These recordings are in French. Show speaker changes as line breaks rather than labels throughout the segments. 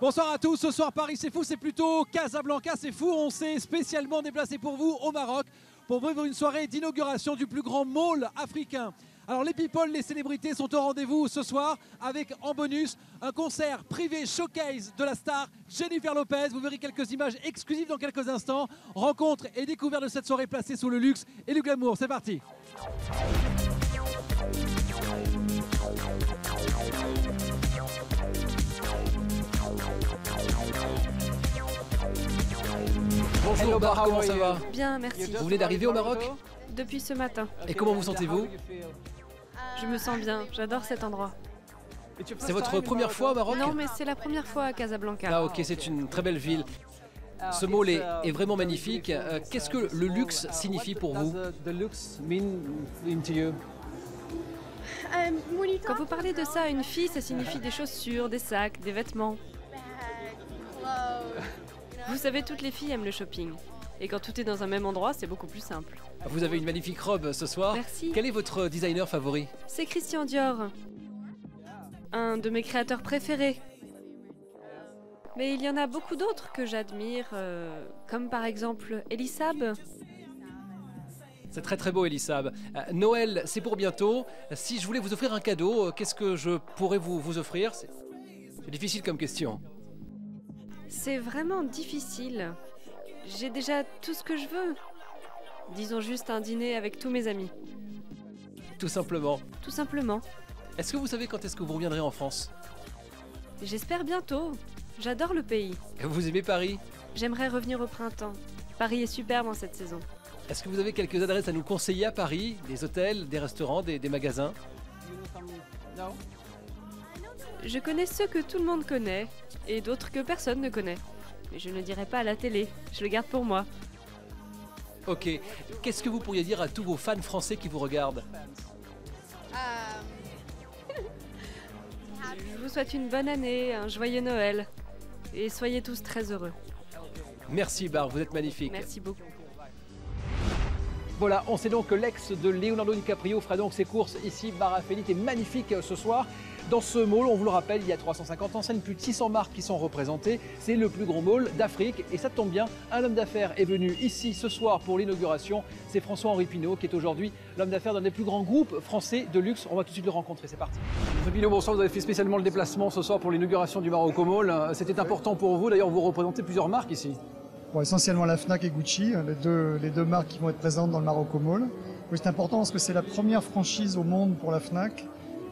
Bonsoir à tous, ce soir Paris c'est fou, c'est plutôt Casablanca c'est fou. On s'est spécialement déplacé pour vous au Maroc pour vivre une soirée d'inauguration du plus grand mall africain. Alors les people, les célébrités sont au rendez-vous ce soir avec en bonus un concert privé showcase de la star Jennifer Lopez. Vous verrez quelques images exclusives dans quelques instants. Rencontre et découverte de cette soirée placée sous le luxe et le glamour. C'est parti. Bonjour. Hello Bar, comment ça va?
Bien, merci.
Vous venez d'arriver au Maroc?
Depuis ce matin.
Et comment vous sentez-vous?
Je me sens bien, j'adore cet endroit.
C'est votre première fois au Maroc?
Non, mais c'est la première fois à Casablanca.
Ah ok, c'est une très belle ville. Ce mall est vraiment magnifique. Qu'est-ce que le luxe signifie pour vous?
Quand vous parlez de ça à une fille, ça signifie des chaussures, des sacs, des vêtements. Vous savez, toutes les filles aiment le shopping. Et quand tout est dans un même endroit, c'est beaucoup plus simple.
Vous avez une magnifique robe ce soir.
Merci.
Quel est votre designer favori?
C'est Christian Dior. Un de mes créateurs préférés. Mais il y en a beaucoup d'autres que j'admire, comme par exemple Elisab.
C'est très très beau Elisab. Noël, c'est pour bientôt. Si je voulais vous offrir un cadeau, qu'est-ce que je pourrais vous offrir? C'est difficile comme question.
C'est vraiment difficile. J'ai déjà tout ce que je veux. Disons juste un dîner avec tous mes amis.
Tout simplement.
Tout simplement.
Est-ce que vous savez quand est-ce que vous reviendrez en France?
J'espère bientôt. J'adore le pays.
Vous aimez Paris?
J'aimerais revenir au printemps. Paris est superbe en cette saison.
Est-ce que vous avez quelques adresses à nous conseiller à Paris? Des hôtels, des restaurants, des magasins?
Je connais ceux que tout le monde connaît et d'autres que personne ne connaît. Mais je ne dirai pas à la télé, je le garde pour moi.
Ok. Qu'est-ce que vous pourriez dire à tous vos fans français qui vous regardent?
Je vous souhaite une bonne année, un joyeux Noël. Et soyez tous très heureux.
Merci Bar, vous êtes magnifique.
Merci beaucoup.
Voilà, on sait donc que l'ex de Leonardo DiCaprio fera donc ses courses ici. Bar Affinity est magnifique ce soir. Dans ce mall, on vous le rappelle, il y a 350 enseignes, plus de 600 marques qui sont représentées. C'est le plus gros mall d'Afrique et ça tombe bien, un homme d'affaires est venu ici ce soir pour l'inauguration. C'est François-Henri Pinault qui est aujourd'hui l'homme d'affaires d'un des plus grands groupes français de luxe. On va tout de suite le rencontrer, c'est parti. Monsieur Pinault, bonsoir, vous avez fait spécialement le déplacement ce soir pour l'inauguration du Maroc Mall. C'était important pour vous, d'ailleurs vous représentez plusieurs marques ici.
Bon, essentiellement la Fnac et Gucci, les deux marques qui vont être présentes dans le Maroc Mall. Oui, c'est important parce que c'est la première franchise au monde pour la Fnac.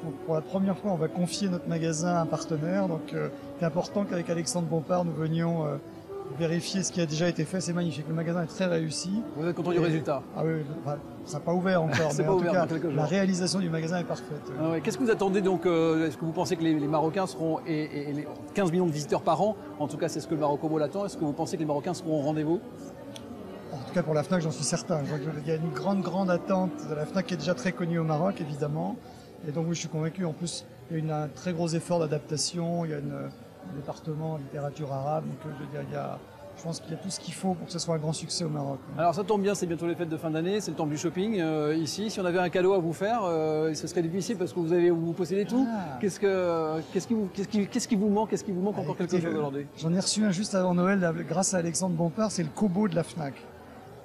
Donc, pour la première fois, on va confier notre magasin à un partenaire. Donc, c'est important qu'avec Alexandre Bompard, nous venions vérifier ce qui a déjà été fait. C'est magnifique. Le magasin est très réussi.
Vous êtes content du résultat?
Ah oui, enfin, ça n'a pas ouvert encore.
C'est
mais
pas
en
ouvert
tout cas,
dans quelques jours.
la réalisation du magasin est parfaite.
Ah ouais. Qu'est-ce que vous attendez donc? Est-ce que vous pensez que les Marocains seront et les 15 millions de visiteurs par an? En tout cas, c'est ce que le Maroc Mall attend. Est-ce que vous pensez que les Marocains seront au rendez-vous?
En tout cas, pour la Fnac, j'en suis certain. Il y a une grande attente de la Fnac qui est déjà très connue au Maroc, évidemment. Et donc, oui, je suis convaincu. En plus, il y a un très gros effort d'adaptation. Il y a un département en littérature arabe. Donc, je pense qu'il y a tout ce qu'il faut pour que ce soit un grand succès au Maroc.
Alors, ça tombe bien, c'est bientôt les fêtes de fin d'année, c'est le temps du shopping ici. Si on avait un cadeau à vous faire, ce serait difficile parce que vous possédez tout.
Ah.
Qu'est-ce qui vous manque? Est-ce qu'il vous manque encore quelque chose aujourd'hui?
J'en ai reçu un juste avant Noël grâce à Alexandre Bompard. C'est le Kobo de la Fnac.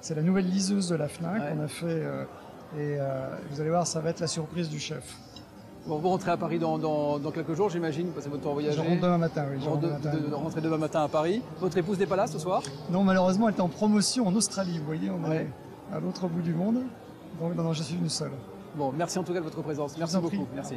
C'est la nouvelle liseuse de la Fnac qu'on a fait. Vous allez voir, ça va être la surprise du chef.
Bon, vous rentrez à Paris dans quelques jours, j'imagine, vous passez votre temps à voyager.
Je rentre demain matin, oui.
Vous rentrez demain matin à Paris. Votre épouse n'est pas là ce soir?
Non, malheureusement, elle était en promotion en Australie. Vous voyez, on est à l'autre bout du monde. Donc, non, je suis une seule.
Bon, merci en tout cas de votre présence. Merci beaucoup.
Prie.
Merci.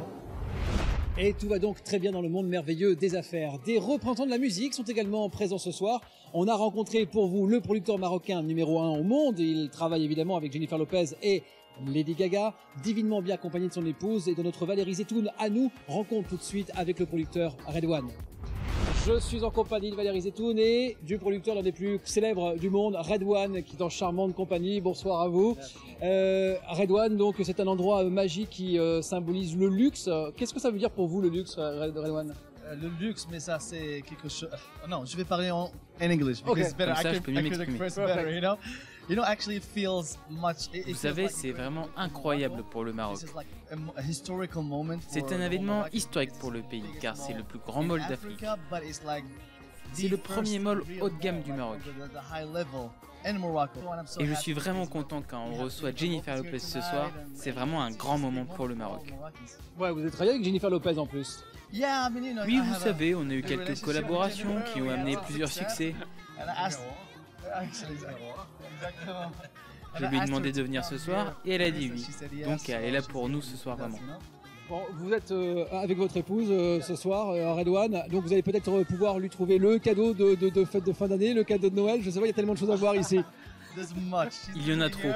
Et tout va donc très bien dans le monde merveilleux des affaires. Des représentants de la musique sont également présents ce soir. On a rencontré pour vous le producteur marocain numéro 1 au monde. Il travaille évidemment avec Jennifer Lopez et Lady Gaga, divinement bien accompagné de son épouse. Et de notre Valérie Zetoun à nous, rencontre tout de suite avec le producteur Redouane. Je suis en compagnie de Valérie Zetoun et du producteur l'un des plus célèbres du monde, Redouane, qui est en charmante compagnie. Bonsoir à vous. Redouane, donc c'est un endroit magique qui symbolise le luxe. Qu'est-ce que ça veut dire pour vous le luxe, Redouane?
Le luxe, mais ça c'est quelque chose. Non, je vais parler en English because
Okay.
it's better.
Comme ça,
I
je peux
could
mieux
express
m'exprimer.
better, you know. Actually, it feels much.
Vous savez, c'est vraiment incroyable pour le Maroc.
This is like a historical moment.
C'est un événement historique pour le pays, car c'est le plus grand mall d'Afrique. C'est le premier mall haut de gamme du Maroc. Et je suis vraiment content quand on reçoit Jennifer Lopez ce soir. C'est vraiment un grand moment pour le Maroc.
Ouais, vous êtes travaillé avec Jennifer Lopez en plus.
Oui, vous savez, on a eu quelques collaborations qui ont amené plusieurs succès. Je lui ai demandé de venir ce soir et elle a dit oui. Donc elle est là pour nous ce soir vraiment.
Bon, vous êtes avec votre épouse ce soir, Redouane, donc vous allez peut-être pouvoir lui trouver le cadeau de fête de fin d'année, le cadeau de Noël, je sais pas, il y a tellement de choses à voir ici.
Il y en a trop.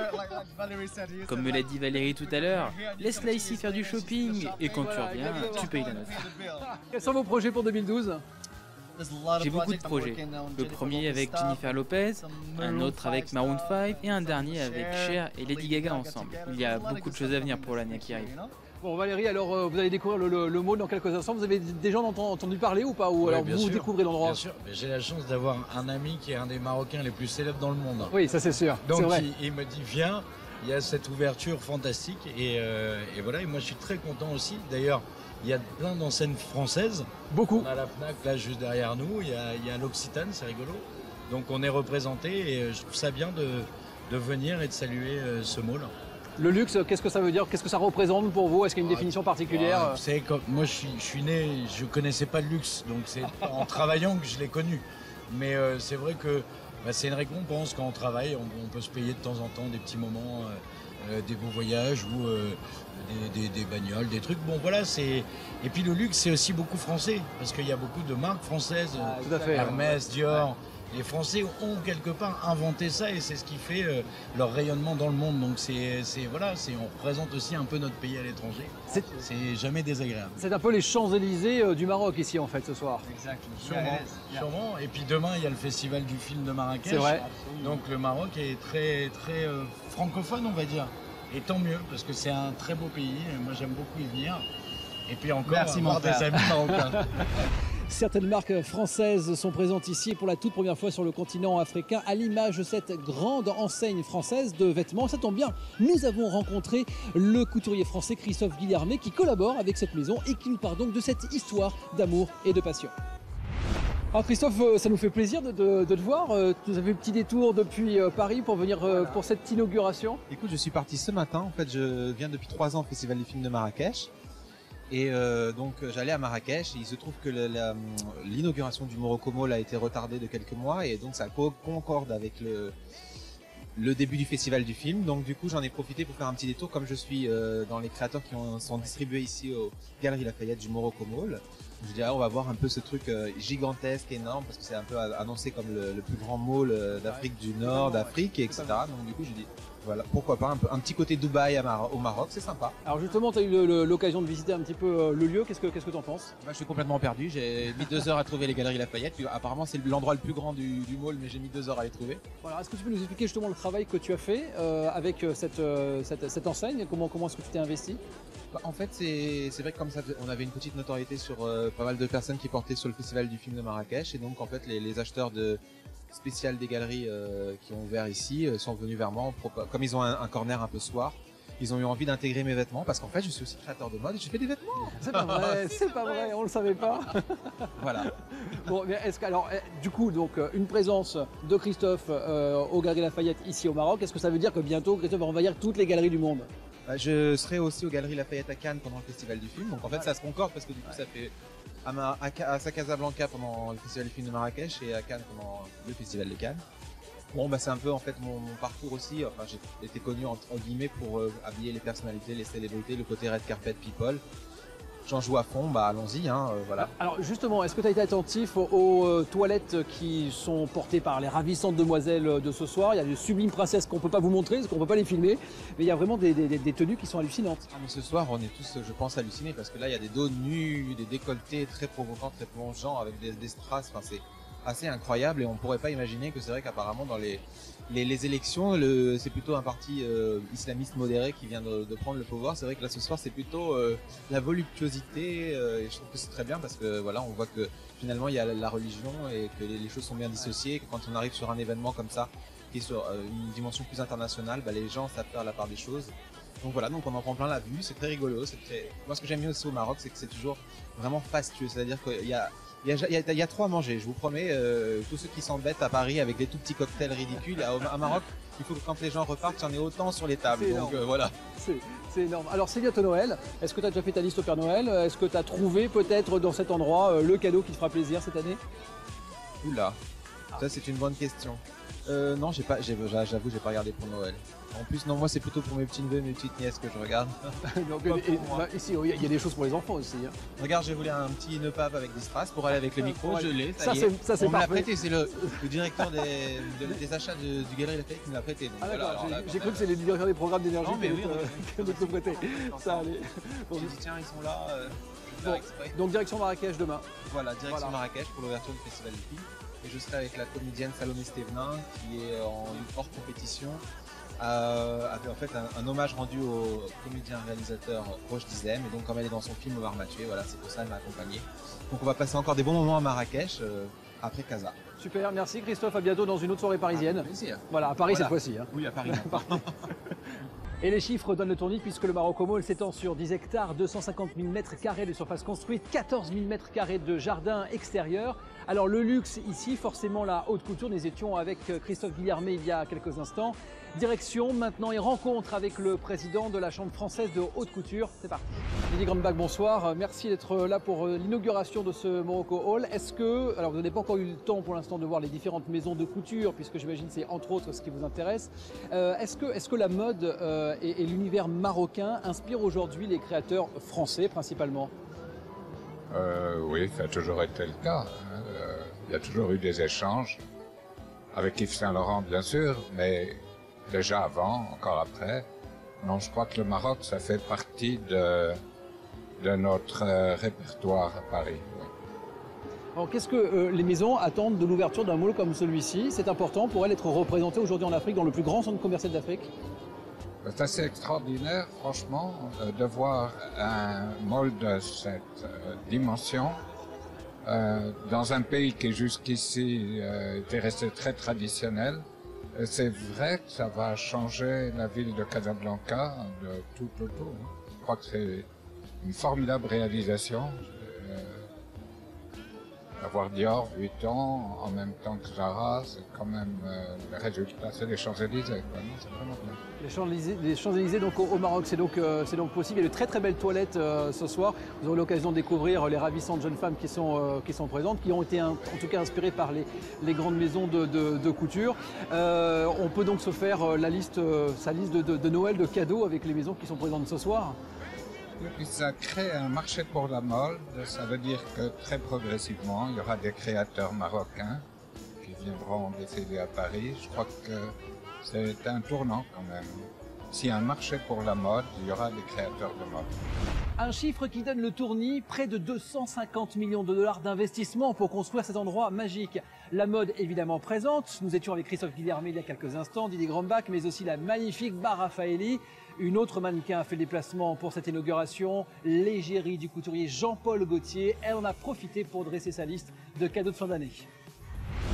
Comme me l'a dit Valérie tout à l'heure, laisse-la ici faire du shopping et quand tu reviens, tu payes la note.
Quels sont vos projets pour 2012 ?
J'ai beaucoup de projets. Le premier avec Jennifer Lopez, un autre avec Maroon 5 et un dernier avec Cher et Lady Gaga ensemble. Il y a beaucoup de choses à venir pour l'année qui arrive.
Bon Valérie, alors vous allez découvrir le mall dans quelques instants. Vous avez déjà entendu parler ou pas? Ou alors vous découvrez l'endroit?
Bien sûr, j'ai la chance d'avoir un ami qui est un des Marocains les plus célèbres dans le monde.
Oui, ça c'est sûr.
Donc il me dit viens, il y a cette ouverture fantastique et voilà, et moi je suis très content aussi. D'ailleurs, il y a plein d'enseignes françaises.
Beaucoup.
On a la Fnac là juste derrière nous, il y a l'Occitane, c'est rigolo. Donc on est représenté et je trouve ça bien de venir et de saluer ce mall.
Le luxe, qu'est-ce que ça veut dire? Qu'est-ce que ça représente pour vous? Est-ce qu'il y a une définition particulière?
Vous savez, moi je suis né, je connaissais pas le luxe, donc c'est en travaillant que je l'ai connu. Mais c'est vrai que c'est une récompense quand on travaille, on peut se payer de temps en temps des petits moments, des beaux voyages ou des bagnoles, des trucs. Bon voilà, et puis le luxe c'est aussi beaucoup français, parce qu'il y a beaucoup de marques françaises,
tout à fait,
Hermès, Dior. Les Français ont quelque part inventé ça et c'est ce qui fait leur rayonnement dans le monde. Donc on représente aussi un peu notre pays à l'étranger. C'est jamais désagréable.
C'est un peu les Champs-Élysées du Maroc ici en fait ce soir.
Exactement. Sûrement. Et puis demain il y a le festival du film de Marrakech.
C'est vrai.
Donc le Maroc est très très francophone on va dire. Et tant mieux parce que c'est un très beau pays. Et moi j'aime beaucoup y venir. Et puis encore avoir des amis marocains.
Certaines marques françaises sont présentes ici pour la toute première fois sur le continent africain, à l'image de cette grande enseigne française de vêtements. Ça tombe bien, nous avons rencontré le couturier français Christophe Guillermet qui collabore avec cette maison et qui nous parle donc de cette histoire d'amour et de passion. Alors Christophe, ça nous fait plaisir de te voir. Tu nous as fait un petit détour depuis Paris pour venir pour cette inauguration.
Écoute, je suis parti ce matin. En fait, je viens depuis 3 ans au Festival du film de Marrakech. Et donc j'allais à Marrakech et il se trouve que l'inauguration du Morocco Mall a été retardée de quelques mois et donc ça concorde avec le début du festival du film. Donc du coup j'en ai profité pour faire un petit détour comme je suis dans les créateurs qui sont distribués ici aux Galeries Lafayette du Morocco Mall. Je dirais on va voir un peu ce truc gigantesque, énorme parce que c'est un peu annoncé comme le plus grand mall d'Afrique du Nord, d'Afrique, etc. Donc du coup j'ai dit voilà, pourquoi pas, un petit côté Dubaï au Maroc, c'est sympa.
Alors justement, tu as eu l'occasion de visiter un petit peu le lieu, qu'est-ce que tu en penses?
Je suis complètement perdu, j'ai mis 2 heures à trouver les Galeries Lafayette, apparemment c'est l'endroit le plus grand du mall, mais j'ai mis 2 heures à les trouver.
Voilà, est-ce que tu peux nous expliquer justement le travail que tu as fait avec cette enseigne, comment est-ce que tu t'es investi?
En fait, c'est vrai que comme ça, on avait une petite notoriété sur pas mal de personnes qui portaient sur le festival du film de Marrakech, et donc en fait les acheteurs spécial des galeries qui ont ouvert ici sont venus vers moi, comme ils ont un corner un peu soir, ils ont eu envie d'intégrer mes vêtements parce qu'en fait je suis aussi créateur de mode et je fais des vêtements.
C'est pas vrai, c'est pas vrai, on le savait pas.
Voilà.
Bon, mais du coup donc une présence de Christophe aux Galeries Lafayette ici au Maroc, est-ce que ça veut dire que bientôt Christophe va envahir toutes les galeries du monde?
Je serai aussi aux Galeries Lafayette à Cannes pendant le festival du film, donc en fait ça se concorde parce que du coup ça fait à Casablanca pendant le festival du film de Marrakech et à Cannes pendant le festival de Cannes. Bon c'est un peu en fait mon parcours aussi, enfin j'ai été connu entre guillemets pour habiller les personnalités, les célébrités, le côté red carpet people. J'en joue à fond, allons-y, voilà. Alors
justement, est-ce que tu as été attentif aux toilettes qui sont portées par les ravissantes demoiselles de ce soir? Il y a de sublimes princesses qu'on ne peut pas vous montrer, parce qu'on ne peut pas les filmer, mais il y a vraiment des tenues qui sont hallucinantes.
Mais ce soir, on est tous, je pense, hallucinés, parce que là, il y a des dos nus, des décolletés très provocants, très plongeants, avec des strass, enfin c'est assez incroyable, et on ne pourrait pas imaginer que c'est vrai qu'apparemment dans les élections, c'est plutôt un parti islamiste modéré qui vient de prendre le pouvoir. C'est vrai que là ce soir c'est plutôt la voluptuosité et je trouve que c'est très bien parce que voilà, on voit que finalement il y a la religion et que les choses sont bien dissociées, que quand on arrive sur un événement comme ça qui est sur une dimension plus internationale, les gens savent faire la part des choses. Donc voilà, donc on en prend plein la vue, c'est très rigolo. Moi ce que j'aime bien aussi au Maroc, c'est que c'est toujours vraiment fastueux, c'est-à-dire qu'il y a Il y a trop à manger, je vous promets. Tous ceux qui s'embêtent à Paris avec des tout petits cocktails ridicules, à Maroc, il faut que quand les gens repartent, il y en ait autant sur les tables. Donc voilà.
C'est énorme. Alors c'est bientôt Noël. Est-ce que tu as déjà fait ta liste au Père Noël? Est-ce que tu as trouvé peut-être dans cet endroit le cadeau qui te fera plaisir cette année?
Oula, ça c'est une bonne question. Non, j'avoue, j'ai pas regardé pour Noël. En plus, non, moi c'est plutôt pour mes petits neveux et mes petites nièces que je regarde.
Donc, ici, il y a des choses pour les enfants aussi. Hein.
Regarde, j'ai voulu un petit nœud pape avec des strass pour aller avec le micro. Je l'ai.
Ça c'est
on me l'a
parfait.
prêté, c'est le directeur des achats du Galerie Lafayette qui me l'a prêté. Donc,
d'accord, j'ai cru que c'est les directeurs des programmes d'énergie qui nous le prêter. Ça allait.
Bon, tiens, ils sont là.
Donc direction Marrakech demain.
Voilà, direction Marrakech pour l'ouverture du Festival du Film. Et je serai avec la comédienne Salomé Stévenin qui est hors compétition. En fait un hommage rendu au comédien réalisateur Roche Dizem, et donc comme elle est dans son film Omar Mathieu, voilà, c'est pour ça qu'elle m'a accompagné. Donc on va passer encore des bons moments à Marrakech après Casa.
Super, merci Christophe, à bientôt dans une autre soirée parisienne. Voilà, à Paris cette fois-ci. Hein.
Oui, à Paris.
Et les chiffres donnent le tournis puisque le Maroc Mall s'étend sur 10 hectares, 250 000 m² de surface construite, 14 000 m² de jardin extérieur. Alors le luxe ici, forcément la haute couture, nous étions avec Christophe Guillermet il y a quelques instants. Direction maintenant et rencontre avec le président de la Chambre française de haute couture. C'est parti. Lydie Grumbach, bonsoir. Merci d'être là pour l'inauguration de ce Morocco Hall. Est-ce que, alors vous n'avez pas encore eu le temps pour l'instant de voir les différentes maisons de couture, puisque j'imagine c'est entre autres ce qui vous intéresse. Est-ce que la mode et l'univers marocain inspirent aujourd'hui les créateurs français principalement?
Oui, ça a toujours été le cas. Il y a toujours eu des échanges avec Yves Saint Laurent, bien sûr, mais déjà avant, encore après. Non, je crois que le Maroc, ça fait partie de notre répertoire à Paris. Oui.
Alors, qu'est-ce que les maisons attendent de l'ouverture d'un mall comme celui-ci? C'est important pour elles d'être représentées aujourd'hui en Afrique, dans le plus grand centre commercial d'Afrique?
C'est assez extraordinaire, franchement, de voir un mall de cette dimension dans un pays qui jusqu'ici était resté très traditionnel. C'est vrai que ça va changer la ville de Casablanca de tout autour. Je crois que c'est une formidable réalisation. Avoir Dior 8 ans en même temps que Zara, c'est quand même le résultat, c'est les Champs-Élysées. Non, c'est vraiment bien.
Les Champs-Élysées donc au Maroc, c'est donc possible. Il y a de très très belles toilettes ce soir. Vous aurez l'occasion de découvrir les ravissantes jeunes femmes qui sont présentes, qui ont été en tout cas inspirées par les grandes maisons de couture. On peut donc se faire sa liste de Noël de cadeaux avec les maisons qui sont présentes ce soir.
Et puis ça crée un marché pour la mode, ça veut dire que très progressivement, il y aura des créateurs marocains qui viendront défiler à Paris. Je crois que c'est un tournant quand même. S'il y a un marché pour la mode, il y aura des créateurs de mode.
Un chiffre qui donne le tournis, près de 250 millions de dollars d'investissement pour construire cet endroit magique. La mode évidemment présente, nous étions avec Christophe Guillermet il y a quelques instants, Didier Grumbach, mais aussi la magnifique Bar Raffaelli. Une autre mannequin a fait le déplacement pour cette inauguration, l'égérie du couturier Jean-Paul Gaultier. Elle en a profité pour dresser sa liste de cadeaux de fin d'année.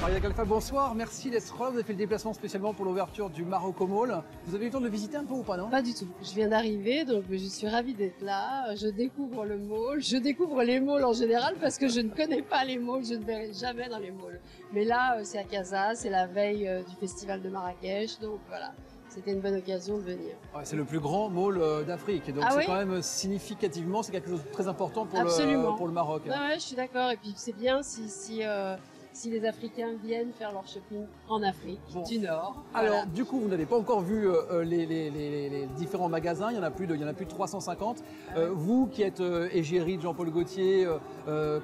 Maria Galfa, bonsoir, merci d'être là. Vous avez fait le déplacement spécialement pour l'ouverture du Morocco Mall. Vous avez eu le temps de le visiter un peu ou pas, non?
Pas du tout. Je viens d'arriver, donc je suis ravie d'être là. Je découvre le mall, je découvre les malls en général parce que je ne connais pas les malls, je ne verrai jamais dans les malls. Mais là, c'est à Casa, c'est la veille du festival de Marrakech, donc voilà. C'était une bonne occasion de venir.
Ouais, c'est le plus grand mall d'Afrique, donc c'est quand même significativement, c'est quelque chose de très important pour le Maroc.
Ouais, je suis d'accord, et puis c'est bien si les Africains viennent faire leur shopping en Afrique du Nord.
Alors,
voilà.
du coup, vous n'avez pas encore vu les différents magasins, il y en a plus de 350. Vous qui êtes égérie de Jean-Paul Gaultier,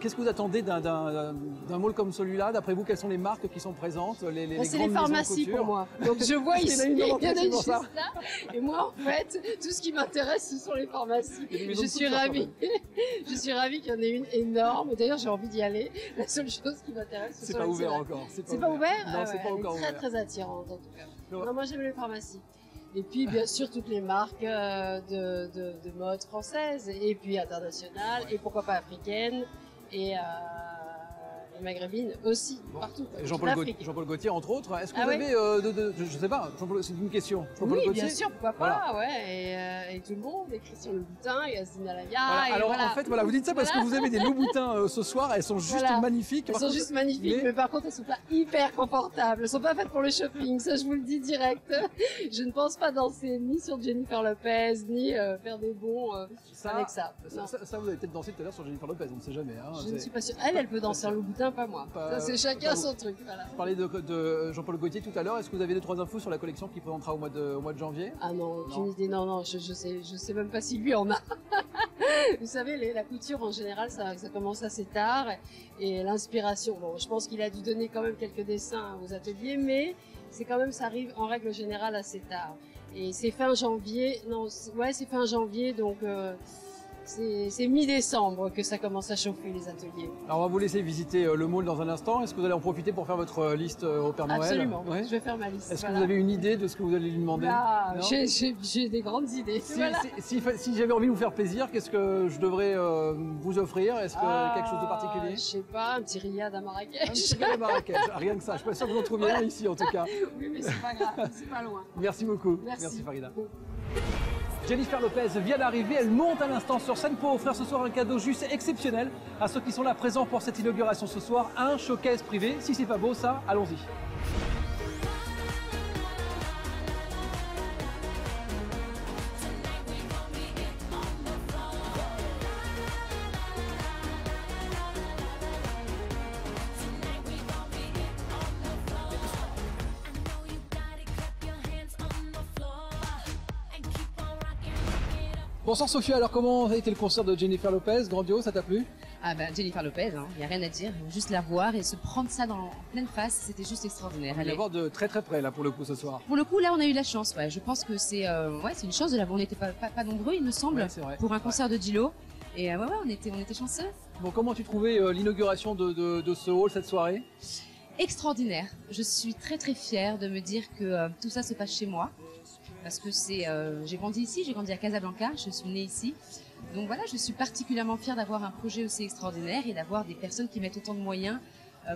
qu'est-ce que vous attendez d'un mall comme celui-là? D'après vous, quelles sont les marques qui sont présentes?
C'est les pharmacies pour moi. Donc je vois ici, il y en a juste là. Et moi, en fait, tout ce qui m'intéresse, ce sont les pharmacies. Je suis ravie. Je suis ravie qu'il y en ait une énorme. D'ailleurs, j'ai envie d'y aller. La seule chose qui m'intéresse,
c'est pas ouvert encore.
C'est pas ouvert?
Non, c'est pas encore ouvert.
Très très attirante en tout cas. Non, moi j'aime les pharmacies. Et puis bien sûr toutes les marques de mode françaises et puis internationales et pourquoi pas africaines et maghrébine aussi, partout.
Jean-Paul Gaultier, entre autres. Est-ce que vous
oui.
avez, je sais pas, c'est une question.
Oui, bien sûr, pourquoi pas, ouais. Et tout le monde, et Christian Louboutin, et Asdina Laya.
Voilà. Alors en fait, vous dites ça parce que vous avez des Louboutins ce soir, elles sont juste magnifiques.
Elles sont juste magnifiques, mais par contre, elles sont pas hyper confortables. Elles sont pas faites pour le shopping, ça je vous le dis direct. Je ne pense pas danser ni sur Jennifer Lopez, ni faire des bons avec ça.
Ça, vous avez peut-être dansé tout à l'heure sur Jennifer Lopez, on ne sait jamais. Hein,
je ne suis pas sûre. Elle peut danser en Louboutin, pas moi. Ça, c'est chacun son truc. Voilà.
Vous parlez de Jean-Paul Gaultier tout à l'heure. Est-ce que vous avez 2-3 infos sur la collection qui présentera au mois de janvier?
Ah non, aucune idée. Non, je sais même pas si lui en a. Vous savez, la couture en général, ça commence assez tard. Et l'inspiration, bon, je pense qu'il a dû donner quand même quelques dessins aux ateliers, mais c'est quand même, ça arrive en règle générale assez tard. Et c'est fin janvier, c'est fin janvier, donc c'est mi-décembre que ça commence à chauffer les ateliers.
Alors on va vous laisser visiter le mall dans un instant. Est-ce que vous allez en profiter pour faire votre liste au Père Noël?
Absolument, je vais faire ma liste.
Est-ce que vous avez une idée de ce que vous allez lui demander?
J'ai des grandes idées.
Si j'avais envie de vous faire plaisir, qu'est-ce que je devrais vous offrir? Est-ce que quelque chose de particulier?
Je sais pas, un petit riad à Marrakech.
Un petit riad à Marrakech, rien que ça. Je suis pas sûr que vous en trouviez un ici en tout cas.
Oui, mais c'est pas grave, c'est pas loin.
Merci beaucoup. Merci Farida. Jennifer Lopez vient d'arriver, elle monte à l'instant sur scène pour offrir ce soir un cadeau juste exceptionnel à ceux qui sont là présents pour cette inauguration ce soir, un showcase privé. Si c'est pas beau ça, allons-y. Bonsoir Sophia, alors comment a été le concert de Jennifer Lopez? Grandiose, ça t'a plu?
Ah ben Jennifer Lopez, y a rien à dire, juste la voir et se prendre ça en pleine face, c'était juste extraordinaire.
On va la voir de très très près là pour le coup ce soir.
Pour le coup là on a eu la chance, je pense que c'est une chance de la voir, on n'était pas nombreux il me semble, pour un concert de Dilo. Et on était chanceux.
Bon, comment tu trouvais l'inauguration de ce hall cette soirée?
Extraordinaire, je suis très très fière de me dire que tout ça se passe chez moi. Parce que j'ai grandi ici, j'ai grandi à Casablanca, je suis née ici. Donc voilà, je suis particulièrement fière d'avoir un projet aussi extraordinaire et d'avoir des personnes qui mettent autant de moyens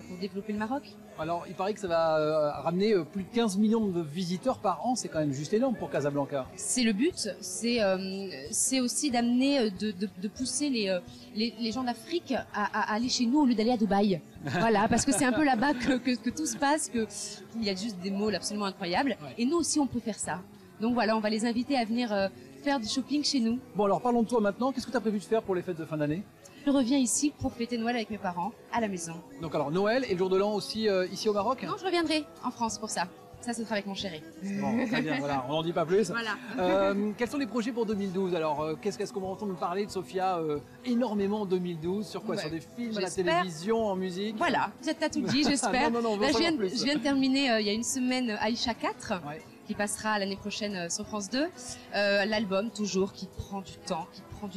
pour développer le Maroc.
Alors, il paraît que ça va ramener plus de 15 millions de visiteurs par an, c'est quand même juste énorme pour Casablanca.
C'est le but, c'est aussi d'amener, de pousser les gens d'Afrique à aller chez nous au lieu d'aller à Dubaï. Voilà, parce que c'est un peu là-bas que tout se passe, qu'il y a juste des malls absolument incroyables. Ouais. Et nous aussi, on peut faire ça. Donc voilà, on va les inviter à venir faire du shopping chez nous.
Bon alors parlons de toi maintenant, qu'est-ce que tu as prévu de faire pour les fêtes de fin d'année?
Je reviens ici pour fêter Noël avec mes parents, à la maison.
Donc alors Noël et le jour de l'an aussi ici au Maroc?
Non, je reviendrai en France pour ça. Ça, ce sera avec mon chéri.
Bon, très bien, voilà, on n'en dit pas plus.
Voilà.
Quels sont les projets pour 2012? Alors, qu'est-ce qu'on va entendre parler de Sophia énormément en 2012? Sur quoi? Sur des films, à la télévision, en musique?
Voilà, t'as tout dit, j'espère.
non,
là, je viens de terminer, il y a une semaine, Aïcha 4. Ouais. Qui passera l'année prochaine sur France 2. L'album, toujours, qui prend du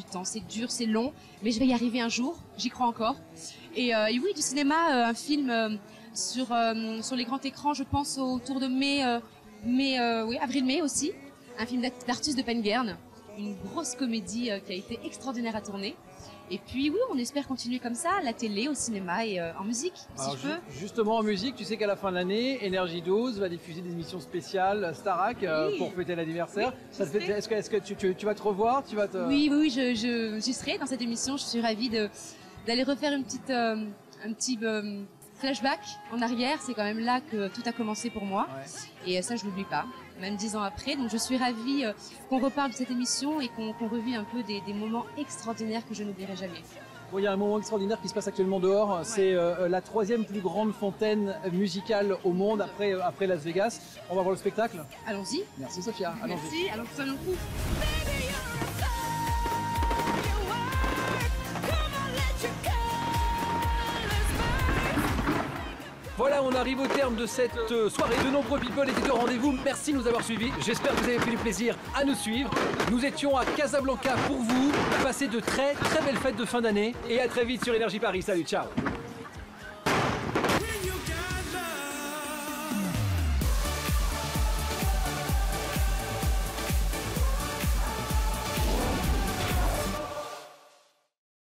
temps. C'est dur, c'est long, mais je vais y arriver un jour, j'y crois encore. Et oui, du cinéma, un film sur les grands écrans, je pense autour de avril-mai aussi. Un film d'Artus de Penguern, une grosse comédie qui a été extraordinaire à tourner. Et puis oui, on espère continuer comme ça, à la télé, au cinéma et en musique, si je peux.
Justement en musique, tu sais qu'à la fin de l'année, Énergie 12 va diffuser des émissions spéciales Starac pour fêter l'anniversaire.
Oui,
est-ce que tu vas te revoir?
Oui, j'y serai dans cette émission. Je suis ravie d'aller refaire un petit flashback en arrière. C'est quand même là que tout a commencé pour moi. Ouais. Et ça, je l'oublie pas. Même 10 ans après, donc je suis ravie qu'on reparle de cette émission et qu'on revive un peu des moments extraordinaires que je n'oublierai jamais.
Bon, il y a un moment extraordinaire qui se passe actuellement dehors, ouais. C'est la 3e plus grande fontaine musicale au monde après Las Vegas. On va voir le spectacle?
Allons-y.
Merci Sophia.
Merci, alors soyons fous.
Voilà, on arrive au terme de cette soirée. De nombreux people étaient au rendez-vous. Merci de nous avoir suivis. J'espère que vous avez pris du plaisir à nous suivre. Nous étions à Casablanca pour vous. Passez de très très belles fêtes de fin d'année. Et à très vite sur Énergie Paris. Salut, ciao.